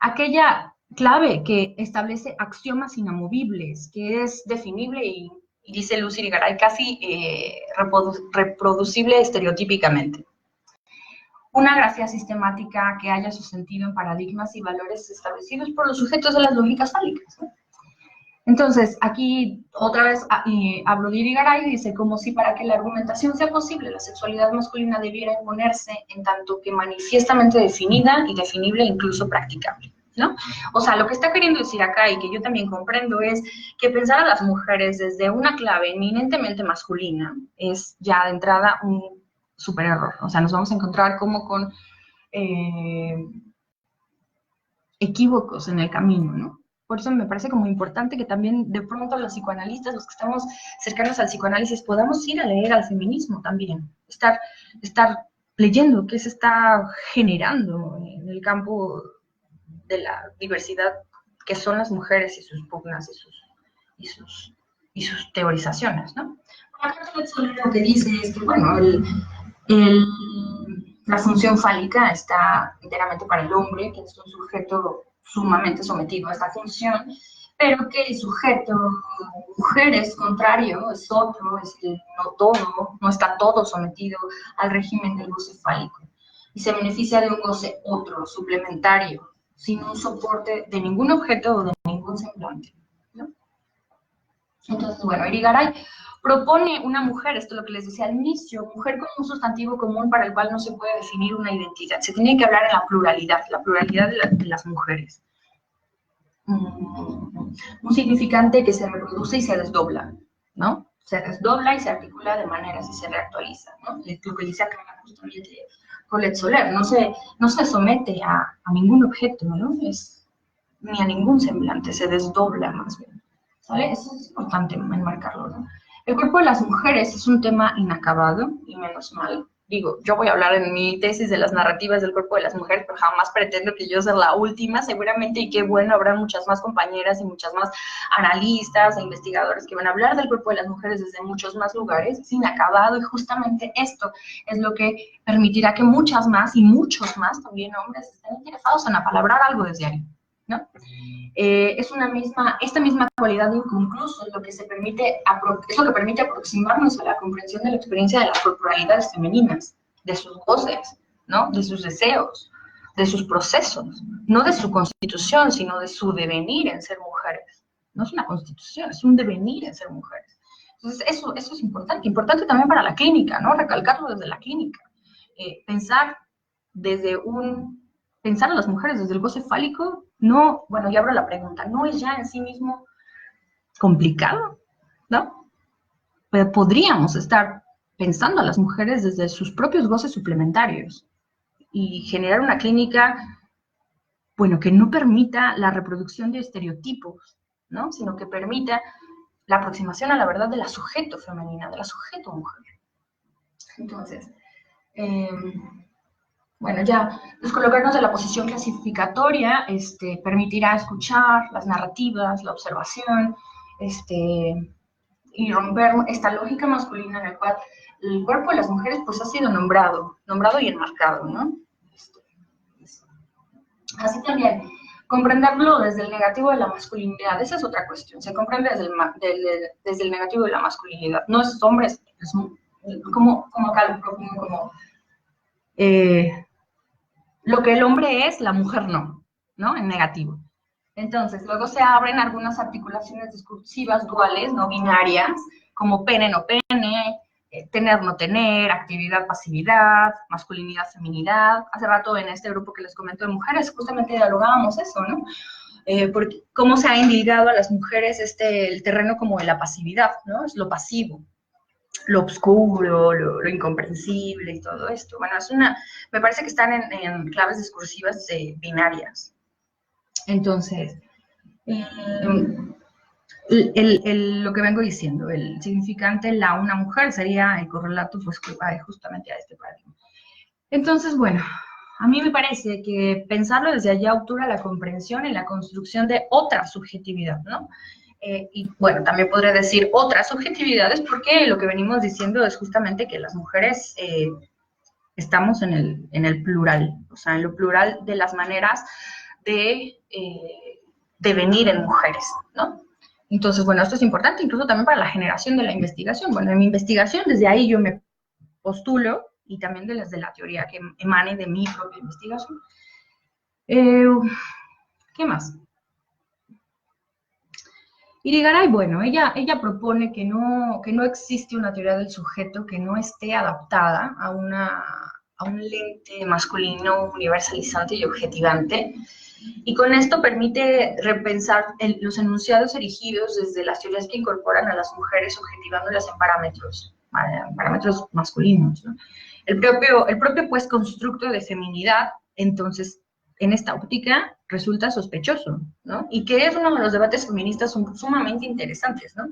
Aquella clave que establece axiomas inamovibles, que es definible y dice Lucy Irigaray, casi reproducible estereotípicamente. Una grafía sistemática que haya su sentido en paradigmas y valores establecidos por los sujetos de las lógicas fálicas, ¿no? Entonces, aquí otra vez hablo de Irigaray y dice, como si para que la argumentación sea posible, la sexualidad masculina debiera imponerse en tanto que manifiestamente definida y definible e incluso practicable, ¿no? O sea, lo que está queriendo decir acá y que yo también comprendo es que pensar a las mujeres desde una clave eminentemente masculina es ya de entrada un súper error. O sea, nos vamos a encontrar como con equívocos en el camino, ¿no? Por eso me parece como importante que también de pronto los psicoanalistas, los que estamos cercanos al psicoanálisis, podamos ir a leer al feminismo también, estar leyendo qué se está generando en el campo de la diversidad que son las mujeres y sus pugnas y sus teorizaciones, ¿no? Acá lo que dice es que, bueno, la función fálica está enteramente para el hombre, que es un sujeto sumamente sometido a esta función, pero que el sujeto mujer es contrario, es otro, es que no todo, no está todo sometido al régimen del goce fálico y se beneficia de un goce otro, suplementario, sin un soporte de ningún objeto o de ningún semblante, ¿no? Entonces, bueno, Irigaray propone una mujer, esto es lo que les decía al inicio, mujer como un sustantivo común para el cual no se puede definir una identidad. Se tiene que hablar en la pluralidad de las mujeres. Un significante que se reproduce y se desdobla, ¿no? Se desdobla y se articula de maneras y se reactualiza, ¿no? Lo que dice acá justamente Colette Soler, no se somete a ningún objeto, ¿no? Ni a ningún semblante, se desdobla más bien, ¿sale? Eso es importante enmarcarlo, ¿no? El cuerpo de las mujeres es un tema inacabado y menos mal. Digo, yo voy a hablar en mi tesis de las narrativas del cuerpo de las mujeres, pero jamás pretendo que yo sea la última, seguramente, y qué bueno, habrá muchas más compañeras y muchas más analistas e investigadores que van a hablar del cuerpo de las mujeres desde muchos más lugares. Es inacabado y justamente esto es lo que permitirá que muchas más y muchos más también hombres estén interesados en apalabrar algo desde ahí, ¿no? Esta misma cualidad de inconcluso es lo que permite aproximarnos a la comprensión de la experiencia de las corporalidades femeninas, de sus voces, ¿no? De sus deseos, de sus procesos, no de su constitución, sino de su devenir en ser mujeres. No es una constitución, es un devenir en ser mujeres. Entonces, eso es importante también para la clínica, ¿no? Recalcarlo desde la clínica. Pensar a las mujeres desde el goce fálico, no, bueno, ya abro la pregunta, ¿no es ya en sí mismo complicado? ¿No? Pero podríamos estar pensando a las mujeres desde sus propios goces suplementarios y generar una clínica, bueno, que no permita la reproducción de estereotipos, ¿no? Sino que permita la aproximación a la verdad de la sujeto femenina, de la sujeto mujer. Entonces, bueno, ya descolocarnos de la posición clasificatoria permitirá escuchar las narrativas, la observación, y romper esta lógica masculina en la cual el cuerpo de las mujeres pues ha sido nombrado y enmarcado, ¿no? Así también, comprenderlo desde el negativo de la masculinidad, esa es otra cuestión, se comprende desde el negativo de la masculinidad, no es hombre, es como lo que el hombre es, la mujer no, ¿no? En negativo. Entonces, luego se abren algunas articulaciones discursivas duales, no binarias, como pene, no pene, tener, no tener, actividad, pasividad, masculinidad, feminidad. Hace rato en este grupo que les comento de mujeres, justamente dialogábamos eso, ¿no? Porque cómo se ha indicado a las mujeres el terreno como de la pasividad, ¿no? Es lo pasivo, lo oscuro, lo incomprensible y todo esto. Bueno, me parece que están en claves discursivas binarias. Entonces, lo que vengo diciendo, el significante una mujer sería el correlato pues, justamente a este paradigma. Entonces, bueno, a mí me parece que pensarlo desde allá obtura la comprensión y la construcción de otra subjetividad, ¿no? Y bueno, también podría decir otras subjetividades porque lo que venimos diciendo es justamente que las mujeres estamos en el plural, o sea, en lo plural de las maneras de venir en mujeres, ¿no? Entonces, bueno, esto es importante incluso también para la generación de la investigación. Bueno, en mi investigación, desde ahí yo me postulo, y también desde la teoría que emane de mi propia investigación. ¿Qué más? Irigaray, bueno, ella propone que no existe una teoría del sujeto que no esté adaptada a un lente masculino universalizante y objetivante, y con esto permite repensar los enunciados erigidos desde las teorías que incorporan a las mujeres objetivándolas en parámetros masculinos, ¿no? El propio pues constructo de feminidad, entonces, en esta óptica resulta sospechoso, ¿no? Y que es uno de los debates feministas sumamente interesantes, ¿no?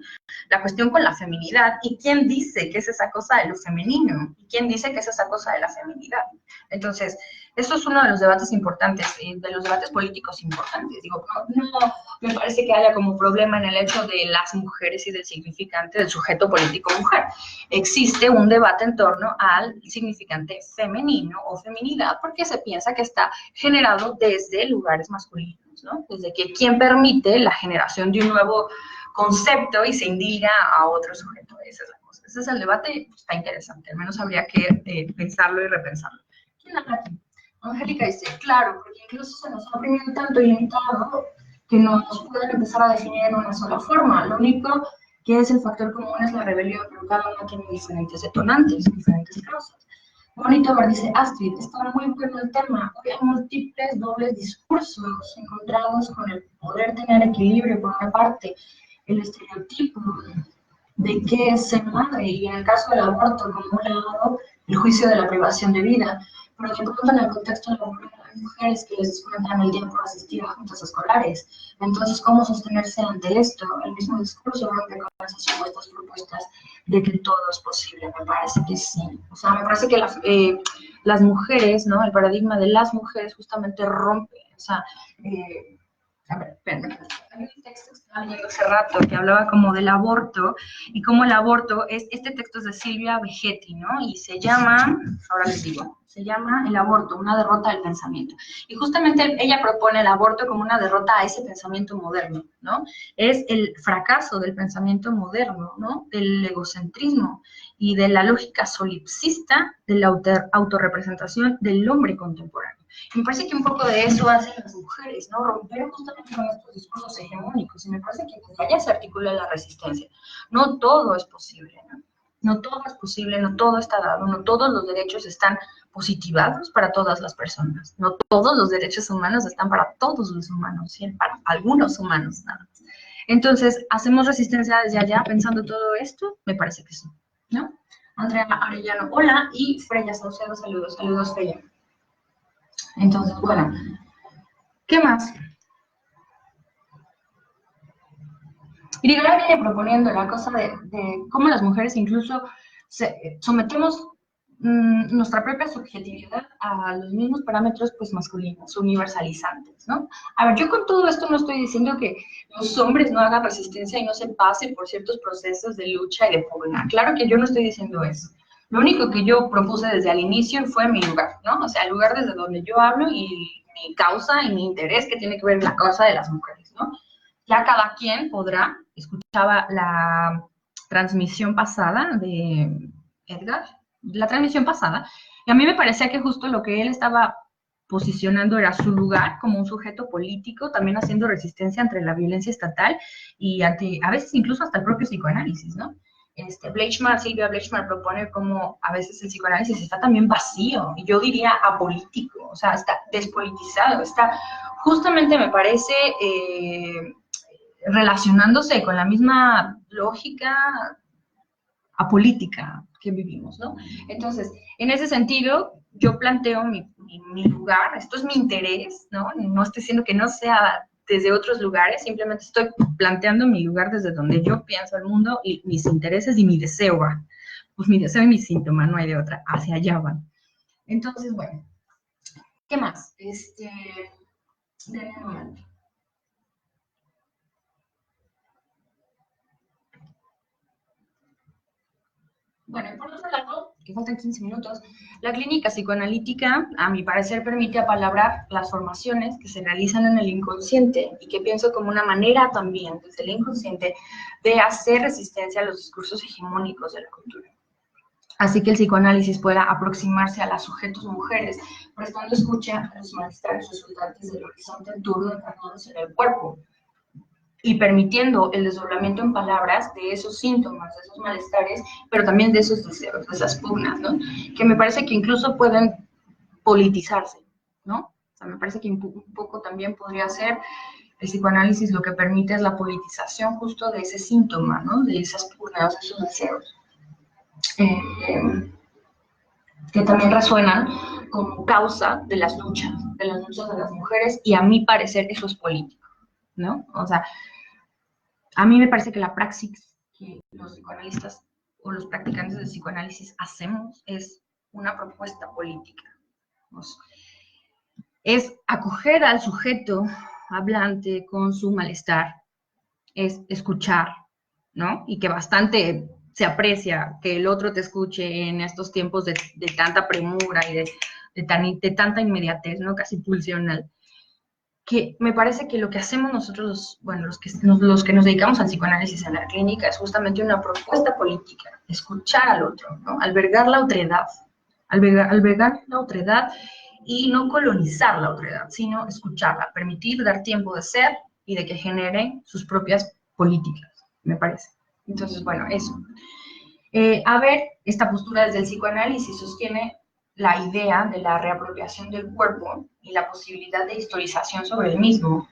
La cuestión con la feminidad, y quién dice que es esa cosa de lo femenino, y quién dice que es esa cosa de la feminidad. Entonces, eso es uno de los debates importantes, de los debates políticos importantes. Digo, no me parece que haya como problema en el hecho de las mujeres y del significante del sujeto político mujer. Existe un debate en torno al significante femenino o feminidad, porque se piensa que está generado desde lugares masculinos, ¿no? Desde que quien permite la generación de un nuevo concepto y se indica a otro sujeto. Esa es la cosa. Ese es el debate, está interesante, al menos habría que pensarlo y repensarlo. ¿Quién habla aquí? Angélica dice, claro, porque incluso se nos ha oprimido tanto y limitado que no nos pueden empezar a definir en una sola forma. Lo único que es el factor común es la rebelión, pero cada uno tiene diferentes detonantes, diferentes causas. Bonito ver, dice Astrid, está muy bueno el tema. Hoy hay múltiples dobles discursos encontrados con el poder tener equilibrio por una parte, el estereotipo de qué es ser madre, y en el caso del aborto, como un lado, el juicio de la privación de vida, pero de pronto en el contexto de las mujeres que les descuentan el día por asistir a juntas escolares. Entonces, ¿cómo sostenerse ante esto? El mismo discurso rompe con esas supuestas propuestas de que todo es posible. Me parece que sí. O sea, me parece que las mujeres, ¿no? El paradigma de las mujeres justamente rompe. O sea, a ver, espérame. Hay un texto que estaba leyendo hace rato que hablaba como del aborto, y cómo el aborto este texto es de Silvia Vegetti, ¿no? Y se llama, ahora les digo, se llama El aborto, una derrota del pensamiento. Y justamente ella propone el aborto como una derrota a ese pensamiento moderno, ¿no? Es el fracaso del pensamiento moderno, ¿no? Del egocentrismo y de la lógica solipsista de la autorrepresentación del hombre contemporáneo. Me parece que un poco de eso hacen las mujeres, ¿no? Romper justamente con estos discursos hegemónicos. Y me parece que desde allá se articula la resistencia. No todo es posible, ¿no? No todo es posible, no todo está dado, no todos los derechos están positivados para todas las personas. No todos los derechos humanos están para todos los humanos, ¿sí? Para algunos humanos nada más. Entonces, ¿hacemos resistencia desde allá pensando todo esto? Me parece que sí, ¿no? Andrea Arellano, hola, y Freya Saucedo, saludos, saludos Freya. Entonces, bueno, ¿qué más? Irigaray viene proponiendo la cosa de cómo las mujeres incluso sometemos nuestra propia subjetividad a los mismos parámetros pues masculinos, universalizantes, ¿no? A ver, yo con todo esto no estoy diciendo que los hombres no hagan resistencia y no se pasen por ciertos procesos de lucha y de pugna. Claro que yo no estoy diciendo eso. Lo único que yo propuse desde el inicio fue mi lugar, ¿no? O sea, el lugar desde donde yo hablo y mi causa y mi interés que tiene que ver con la causa de las mujeres, ¿no? Ya cada quien podrá, escuchaba la transmisión pasada de Edgar, la transmisión pasada, y a mí me parecía que justo lo que él estaba posicionando era su lugar como un sujeto político, también haciendo resistencia entre la violencia estatal y ante, a veces incluso hasta el propio psicoanálisis, ¿no? Silvia Bleichmar propone como a veces el psicoanálisis está también vacío, y yo diría apolítico, o sea, está despolitizado, está, justamente me parece, relacionándose con la misma lógica apolítica que vivimos, ¿no? Entonces, en ese sentido, yo planteo mi lugar, esto es mi interés, ¿no? No estoy diciendo que no sea desde otros lugares, simplemente estoy planteando mi lugar desde donde yo pienso el mundo y mis intereses y mi deseo van. Pues mi deseo y mi síntoma, no hay de otra, hacia allá van. Entonces, bueno, ¿qué más? De un momento. Bueno, por otro lado, que faltan 15 minutos. La clínica psicoanalítica, a mi parecer, permite apalabrar las formaciones que se realizan en el inconsciente y que pienso como una manera también desde el inconsciente de hacer resistencia a los discursos hegemónicos de la cultura. Así que el psicoanálisis pueda aproximarse a las sujetos mujeres, prestando escucha a los malestares resultantes del horizonte turno encarnados en el cuerpo, y permitiendo el desdoblamiento en palabras de esos síntomas, de esos malestares, pero también de esos deseos, de esas pugnas, ¿no? Que me parece que incluso pueden politizarse, ¿no? O sea, me parece que un poco también podría ser el psicoanálisis lo que permite es la politización justo de ese síntoma, ¿no? De esas pugnas, de esos deseos. Que también resuenan como causa de las luchas de las mujeres, y a mi parecer eso es político, ¿no? O sea, a mí me parece que la praxis que los psicoanalistas o los practicantes del psicoanálisis hacemos es una propuesta política. Es acoger al sujeto hablante con su malestar, es escuchar, ¿no? Y que bastante se aprecia que el otro te escuche en estos tiempos de tanta premura y de tanta inmediatez, ¿no? Casi pulsional. Que me parece que lo que hacemos nosotros, bueno, los que nos dedicamos al psicoanálisis en la clínica, es justamente una propuesta política, escuchar al otro, ¿no? Albergar la otredad, y no colonizar la otredad, sino escucharla, permitir, dar tiempo de ser y de que genere sus propias políticas, me parece. Entonces, bueno, eso. A ver, esta postura desde el psicoanálisis sostiene la idea de la reapropiación del cuerpo y la posibilidad de historización sobre el mismo,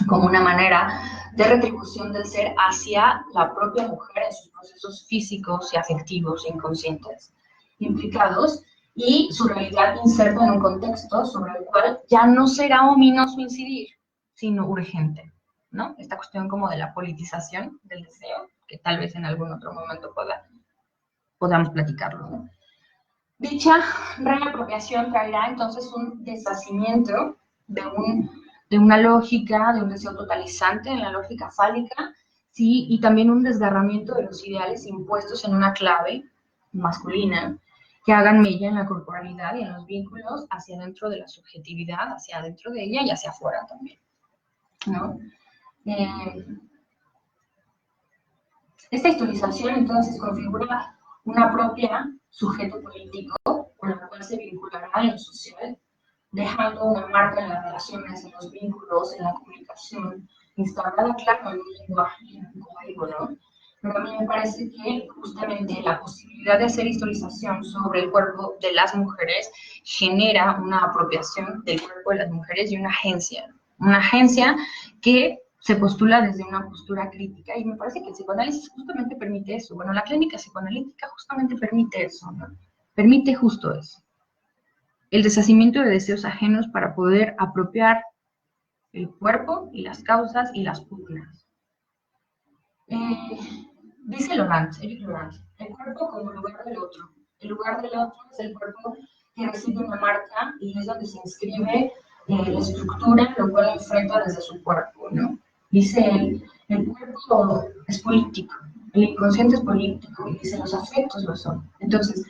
como una manera de retribución del ser hacia la propia mujer en sus procesos físicos y afectivos e inconscientes implicados, y su realidad inserta en un contexto sobre el cual ya no será ominoso incidir, sino urgente, ¿no? Esta cuestión como de la politización del deseo, que tal vez en algún otro momento podamos platicarlo, ¿no? Dicha reapropiación traerá entonces un deshacimiento de una lógica, de un deseo totalizante en la lógica fálica, ¿sí? Y también un desgarramiento de los ideales impuestos en una clave masculina que hagan mella en la corporalidad y en los vínculos hacia adentro de la subjetividad, hacia adentro de ella y hacia afuera también, ¿no? Esta historización entonces configura una propia sujeto político con la cual se vinculará en lo social, dejando una marca en las relaciones, en los vínculos, en la comunicación, instaurada, claro, en un lenguaje, en un código, ¿no? Pero a mí me parece que justamente la posibilidad de hacer historización sobre el cuerpo de las mujeres genera una apropiación del cuerpo de las mujeres y una agencia que se postula desde una postura crítica, y me parece que el psicoanálisis justamente permite eso. Bueno, la clínica psicoanalítica justamente permite eso, ¿no? Permite justo eso. El deshacimiento de deseos ajenos para poder apropiar el cuerpo y las causas y las pugnas. Dice Eric Laurent, el cuerpo como lugar del otro. El lugar del otro es el cuerpo que recibe una marca y es donde se inscribe la estructura, lo cual enfrenta desde su cuerpo, ¿no? Dice él, el cuerpo es político, el inconsciente es político, y dice los afectos lo son. Entonces,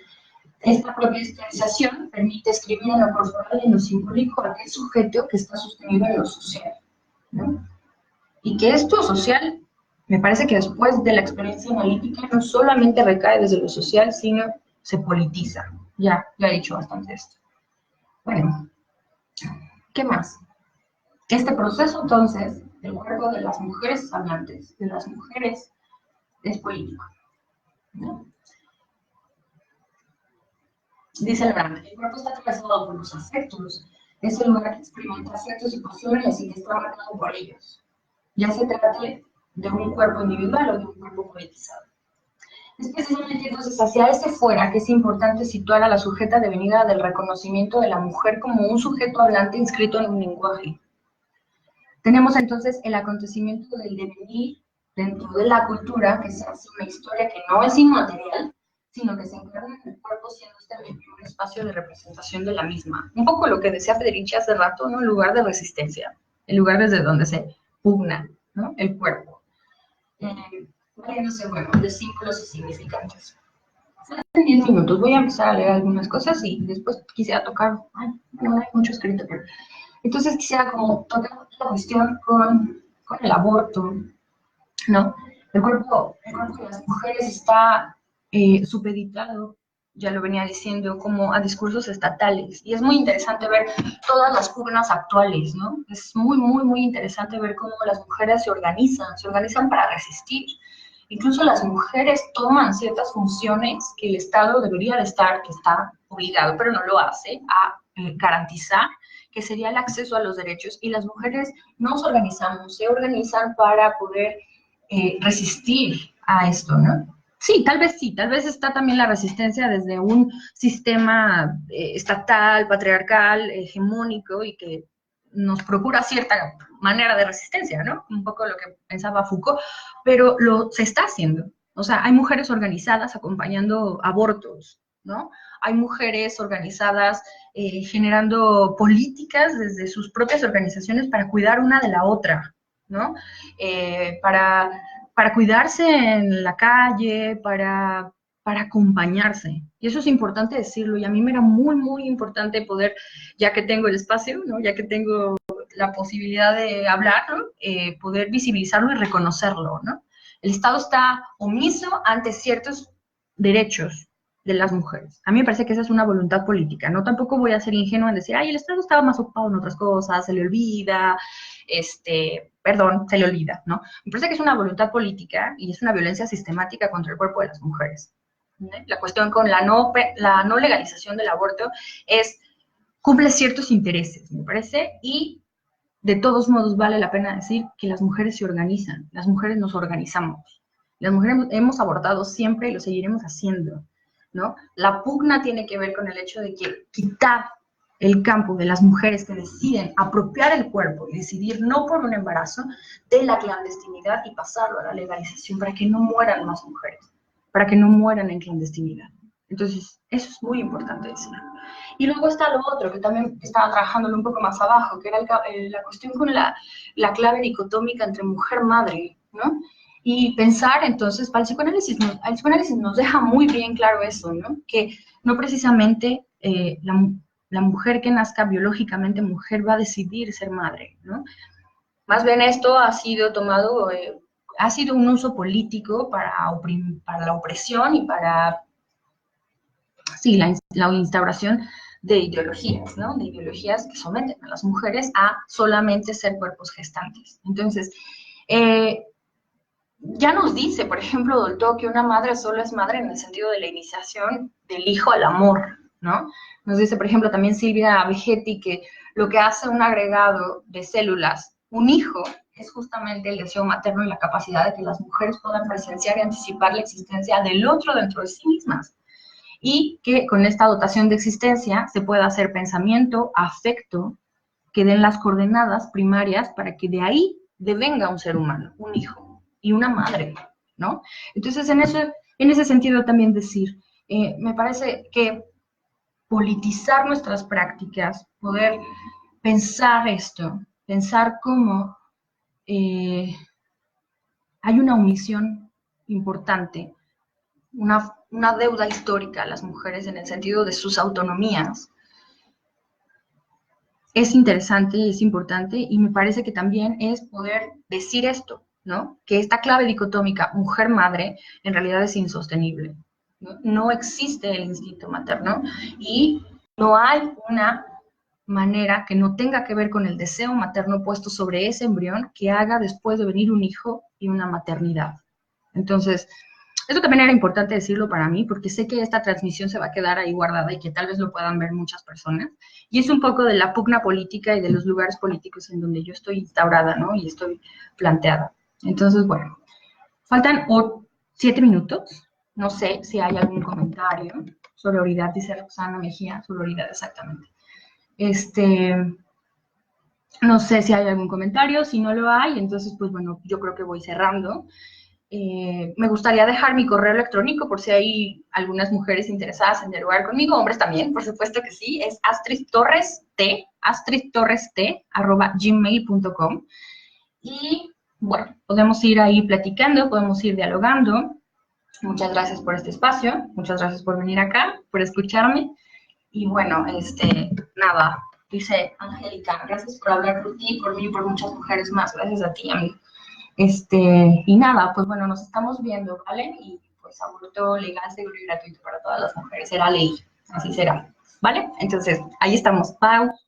esta propia historización permite escribir en lo corporal y en lo simbólico aquel sujeto que está sostenido en lo social, ¿no? Y que esto social, me parece que después de la experiencia analítica, no solamente recae desde lo social, sino se politiza. Ya he dicho bastante esto. Bueno, ¿qué más? Este proceso, entonces, del cuerpo de las mujeres hablantes, de las mujeres, es político, ¿no? Dice Laurent, el cuerpo está atravesado por los afectos, es el lugar que experimenta afectos y pasiones y que está marcado por ellos. Ya se trate de un cuerpo individual o de un cuerpo politizado. Es precisamente entonces hacia ese fuera que es importante situar a la sujeta devenida del reconocimiento de la mujer como un sujeto hablante inscrito en un lenguaje. Tenemos entonces el acontecimiento del devenir dentro de la cultura, que se hace una historia que no es inmaterial, sino que se encarna en el cuerpo, siendo este un espacio de representación de la misma. Un poco lo que decía Federici hace rato, ¿no? El lugar de resistencia, el lugar desde donde se pugna, ¿no? El cuerpo. Valiéndose, bueno, de símbolos y significantes. En 10 minutos voy a empezar a leer algunas cosas y después quisiera tocar, ay, no hay mucho escrito, pero entonces quisiera como tocar la cuestión con el aborto, ¿no? El cuerpo de las mujeres está supeditado, ya lo venía diciendo, como a discursos estatales. Y es muy interesante ver todas las pugnas actuales, ¿no? Es muy, muy, muy interesante ver cómo las mujeres se organizan para resistir. Incluso las mujeres toman ciertas funciones que el Estado debería de estar, que está obligado, pero no lo hace, a garantizar, que sería el acceso a los derechos. Y las mujeres nos organizamos, se organizan para poder resistir a esto, ¿no? Sí, tal vez está también la resistencia desde un sistema estatal, patriarcal, hegemónico y que nos procura cierta manera de resistencia, ¿no? Un poco lo que pensaba Foucault, pero se está haciendo. O sea, hay mujeres organizadas acompañando abortos, ¿no? Hay mujeres organizadas generando políticas desde sus propias organizaciones para cuidar una de la otra, ¿no? Eh, para, para cuidarse en la calle, para acompañarse. Y eso es importante decirlo, y a mí me era muy, muy importante poder, ya que tengo el espacio, ¿no? Ya que tengo la posibilidad de hablar, ¿no? Poder visibilizarlo y reconocerlo, ¿no? El Estado está omiso ante ciertos derechos de las mujeres. A mí me parece que esa es una voluntad política, ¿no? Tampoco voy a ser ingenua en decir, ay, el Estado estaba más ocupado en otras cosas, se le olvida, perdón, se le olvida, ¿no? Me parece que es una voluntad política y es una violencia sistemática contra el cuerpo de las mujeres. La cuestión con la no legalización del aborto es, cumple ciertos intereses, me parece, y de todos modos vale la pena decir que las mujeres se organizan, las mujeres nos organizamos. Las mujeres hemos abortado siempre y lo seguiremos haciendo, ¿no? La pugna tiene que ver con el hecho de que quitar el campo de las mujeres que deciden apropiar el cuerpo y decidir no por un embarazo de la clandestinidad y pasarlo a la legalización para que no mueran más mujeres, para que no mueran en clandestinidad. Entonces, eso es muy importante decirlo. Y luego está lo otro, que también estaba trabajándolo un poco más abajo, que era la cuestión con la clave dicotómica entre mujer-madre, ¿no? Y pensar entonces, para el psicoanálisis nos deja muy bien claro eso, ¿no? Que no precisamente la mujer que nazca biológicamente mujer va a decidir ser madre, ¿no? Más bien esto ha sido tomado, ha sido un uso político para la opresión y para, sí, la instauración de ideologías, ¿no? De ideologías que someten a las mujeres a solamente ser cuerpos gestantes. Entonces, eh, ya nos dice, por ejemplo, Dolto, que una madre solo es madre en el sentido de la iniciación del hijo al amor, ¿no? Nos dice, por ejemplo, también Silvia Vegetti, que lo que hace un agregado de células, un hijo, es justamente el deseo materno y la capacidad de que las mujeres puedan presenciar y anticipar la existencia del otro dentro de sí mismas. Y que con esta dotación de existencia se pueda hacer pensamiento, afecto, que den las coordenadas primarias para que de ahí devenga un ser humano, un hijo y una madre, ¿no? Entonces, en ese sentido también decir, me parece que politizar nuestras prácticas, poder pensar esto, pensar cómo hay una omisión importante, una deuda histórica a las mujeres en el sentido de sus autonomías, es interesante, es importante y me parece que también es poder decir esto, ¿no? Que esta clave dicotómica mujer-madre en realidad es insostenible. ¿No? No existe el instinto materno y no hay una manera que no tenga que ver con el deseo materno puesto sobre ese embrión que haga después de venir un hijo y una maternidad. Entonces, eso también era importante decirlo para mí, porque sé que esta transmisión se va a quedar ahí guardada y que tal vez lo puedan ver muchas personas. Y es un poco de la pugna política y de los lugares políticos en donde yo estoy instaurada, ¿no? Y estoy planteada. Entonces, bueno, faltan 7 minutos. No sé si hay algún comentario. Sororidad, dice Roxana Mejía. Sororidad, exactamente. No sé si hay algún comentario. Si no lo hay, entonces, pues bueno, yo creo que voy cerrando. Me gustaría dejar mi correo electrónico por si hay algunas mujeres interesadas en dialogar conmigo, hombres también, por supuesto que sí, es astridtorrest@gmail.com. Y bueno, podemos ir ahí platicando, podemos ir dialogando. Muchas gracias por este espacio, muchas gracias por venir acá, por escucharme. Y bueno, nada, dice Angélica, gracias por hablar por ti, por mí y por muchas mujeres más. Gracias a ti, amigo. Y nada, pues bueno, nos estamos viendo, ¿vale? Y pues aborto legal, seguro y gratuito para todas las mujeres. Será ley, así será, ¿vale? Entonces, ahí estamos. Bye.